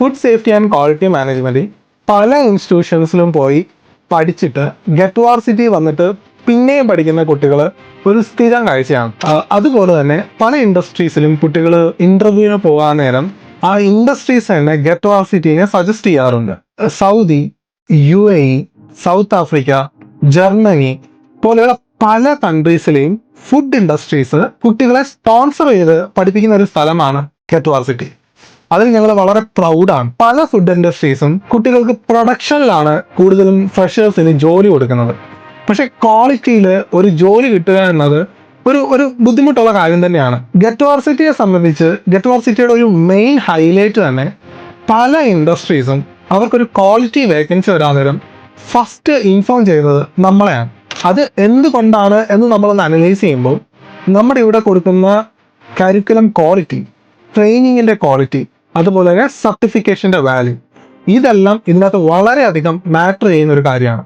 Food safety and quality management പല ഇൻസ്റ്റിറ്റ്യൂഷൻസിലും പോയി പഠിച്ചിട്ട് ഗെറ്റ് വാർസിറ്റി വന്നിട്ട് പിന്നെയും പഠിക്കുന്ന കുട്ടികൾ ഒരു സ്ഥിരം കാഴ്ചയാണ്. അതുപോലെ തന്നെ പല ഇൻഡസ്ട്രീസിലും കുട്ടികൾ ഇൻ്റർവ്യൂവിന് പോകാൻ നേരം ആ ഇൻഡസ്ട്രീസ് തന്നെ ഗെറ്റ് വാർസിറ്റിനെ സജസ്റ്റ് ചെയ്യാറുണ്ട്. Saudi, UAE, south Africa, Germany പോലെയുള്ള പല കൺട്രീസിലെയും ഫുഡ് ഇൻഡസ്ട്രീസ് കുട്ടികളെ സ്പോൺസർ ചെയ്ത് പഠിപ്പിക്കുന്ന ഒരു സ്ഥലമാണ് ഗെറ്റ് വാർസിറ്റി. അതിൽ ഞങ്ങൾ വളരെ പ്രൗഡാണ്. പല ഫുഡ് ഇൻഡസ്ട്രീസും കുട്ടികൾക്ക് പ്രൊഡക്ഷനിലാണ് കൂടുതലും ഫ്രഷേഴ്സിന് ജോലി കൊടുക്കുന്നത്. പക്ഷെ ക്വാളിറ്റിയിൽ ഒരു ജോലി കിട്ടുക എന്നത് ഒരു ബുദ്ധിമുട്ടുള്ള കാര്യം തന്നെയാണ്. ഗെറ്റ് വാർസിറ്റിയെ സംബന്ധിച്ച് ഗെറ്റ് വാർസിറ്റിയുടെ ഒരു മെയിൻ ഹൈലൈറ്റ് തന്നെ പല ഇൻഡസ്ട്രീസും അവർക്കൊരു ക്വാളിറ്റി വേക്കൻസി വരാൻ നേരം ഫസ്റ്റ് ഇൻഫോം ചെയ്യുന്നത് നമ്മളെയാണ്. അത് എന്തുകൊണ്ടാണ് എന്ന് നമ്മളൊന്ന് അനലൈസ് ചെയ്യുമ്പോൾ നമ്മുടെ ഇവിടെ കൊടുക്കുന്ന കരിക്കുലം ക്വാളിറ്റി, ട്രെയിനിങ്ങിൻ്റെ ക്വാളിറ്റി, അതുപോലെ തന്നെ സർട്ടിഫിക്കേഷൻ്റെ വാല്യൂ, ഇതെല്ലാം ഇതിനകത്ത് വളരെയധികം മാറ്റർ ചെയ്യുന്ന ഒരു കാര്യമാണ്.